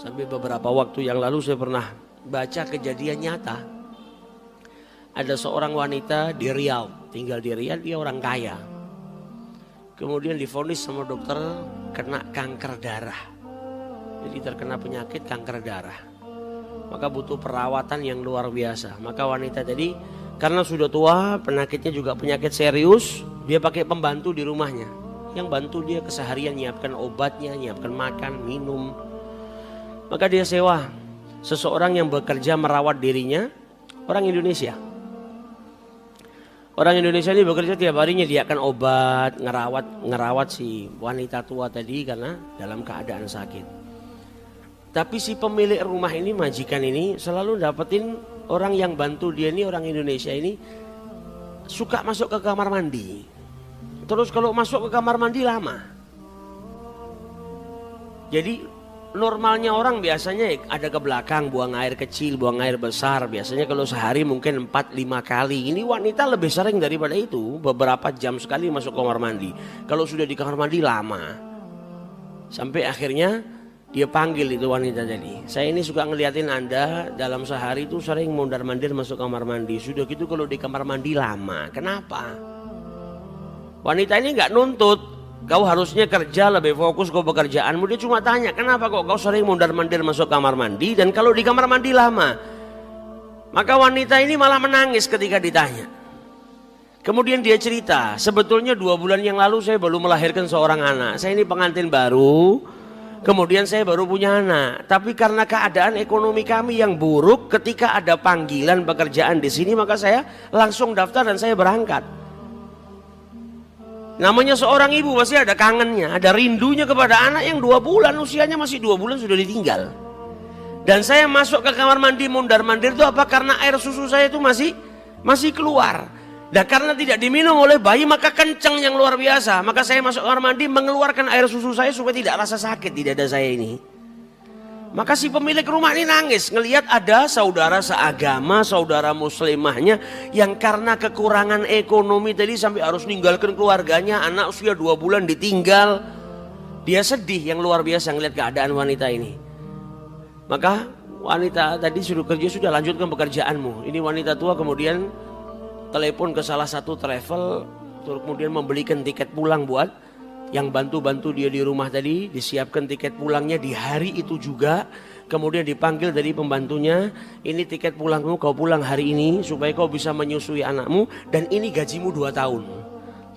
Sampai beberapa waktu yang lalu saya pernah baca kejadian nyata. Ada seorang wanita di Riau, tinggal di Riau, dia orang kaya. Kemudian divonis sama dokter kena kanker darah. Jadi terkena penyakit kanker darah. Maka butuh perawatan yang luar biasa. Maka wanita tadi karena sudah tua, penyakitnya juga penyakit serius, dia pakai pembantu di rumahnya. Yang bantu dia keseharian, nyiapkan obatnya, nyiapkan makan, minum. Maka dia sewa seseorang yang bekerja merawat dirinya, orang Indonesia. Orang Indonesia ini bekerja tiap hari nyediakan obat, ngerawat si wanita tua tadi karena dalam keadaan sakit. Tapi si pemilik rumah ini, majikan ini selalu dapetin orang yang bantu dia ini, orang Indonesia ini suka masuk ke kamar mandi. Terus kalau masuk ke kamar mandi lama. Jadi normalnya orang biasanya ada ke belakang buang air kecil, buang air besar. Biasanya kalau sehari mungkin 4-5 kali. Ini wanita lebih sering daripada itu, beberapa jam sekali masuk kamar mandi. Kalau sudah di kamar mandi lama. Sampai akhirnya dia panggil itu wanita tadi. Saya ini suka ngeliatin Anda dalam sehari itu sering mondar-mandir masuk kamar mandi. Sudah gitu kalau di kamar mandi lama. Kenapa? Wanita ini nggak nuntut. Kau harusnya kerja lebih fokus ke pekerjaanmu. Dia cuma tanya, kenapa kok kau sering mondar-mandir masuk kamar mandi dan kalau di kamar mandi lama? Maka wanita ini malah menangis ketika ditanya. Kemudian dia cerita, sebetulnya 2 bulan yang lalu saya baru melahirkan seorang anak. Saya ini pengantin baru, kemudian saya baru punya anak. Tapi karena keadaan ekonomi kami yang buruk, ketika ada panggilan pekerjaan di sini, maka saya langsung daftar dan saya berangkat. Namanya seorang ibu pasti ada kangennya, ada rindunya kepada anak yang 2 bulan, usianya masih 2 bulan sudah ditinggal. Dan saya masuk ke kamar mandi mondar-mandir itu apa? Karena air susu saya itu masih keluar. Dan karena tidak diminum oleh bayi maka kencang yang luar biasa. Maka saya masuk kamar mandi mengeluarkan air susu saya supaya tidak rasa sakit di dada saya ini. Maka si pemilik rumah ini nangis ngelihat ada saudara seagama, saudara muslimahnya yang karena kekurangan ekonomi tadi sampai harus ninggalkan keluarganya, anak usia 2 bulan ditinggal. Dia sedih yang luar biasa ngelihat keadaan wanita ini. Maka wanita tadi suruh kerja, sudah lanjutkan pekerjaanmu. Ini wanita tua kemudian telepon ke salah satu travel, kemudian membelikan tiket pulang buat yang bantu-bantu dia di rumah tadi, disiapkan tiket pulangnya di hari itu juga. Kemudian dipanggil dari pembantunya, ini tiket pulangmu, kau pulang hari ini supaya kau bisa menyusui anakmu. Dan ini gajimu 2 tahun.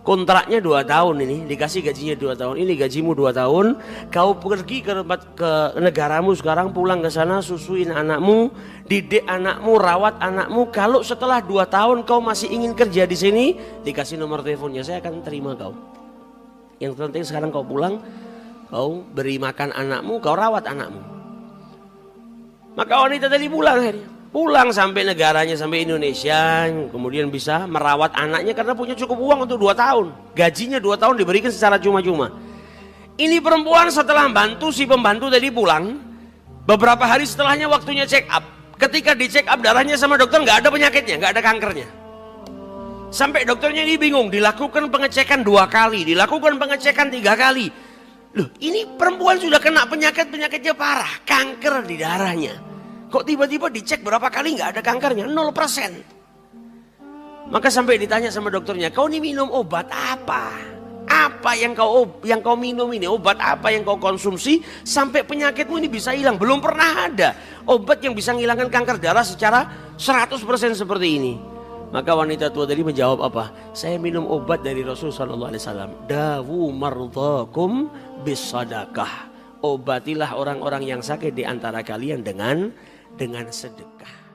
Kontraknya 2 tahun ini, dikasih gajinya 2 tahun. Ini gajimu 2 tahun, kau pergi ke negaramu sekarang, pulang ke sana, susuin anakmu, didik anakmu, rawat anakmu. Kalau setelah 2 tahun kau masih ingin kerja di sini, dikasih nomor teleponnya, saya akan terima kau. Yang penting sekarang kau pulang, kau beri makan anakmu, kau rawat anakmu. Maka wanita tadi pulang akhirnya. Pulang sampai negaranya, sampai Indonesia. Kemudian bisa merawat anaknya karena punya cukup uang untuk 2 tahun. Gajinya 2 tahun diberikan secara cuma-cuma. Ini perempuan setelah bantu si pembantu tadi pulang. Beberapa hari setelahnya waktunya check up. Ketika di check up darahnya sama dokter nggak ada penyakitnya, nggak ada kankernya. Sampai dokternya ini bingung, dilakukan pengecekan 2 kali, dilakukan pengecekan 3 kali. Loh, ini perempuan sudah kena penyakitnya parah, kanker di darahnya. Kok tiba-tiba dicek berapa kali nggak ada kankernya, 0%. Maka sampai ditanya sama dokternya, kau ini minum obat apa? Apa yang kau minum ini? Obat apa yang kau konsumsi sampai penyakitmu ini bisa hilang? Belum pernah ada obat yang bisa menghilangkan kanker darah secara 100% seperti ini. Maka wanita tua tadi menjawab apa? Saya minum obat dari Rasul sallallahu alaihi wasallam. Dawu mardhakum bisadaqah. Obatilah orang-orang yang sakit di antara kalian dengan sedekah.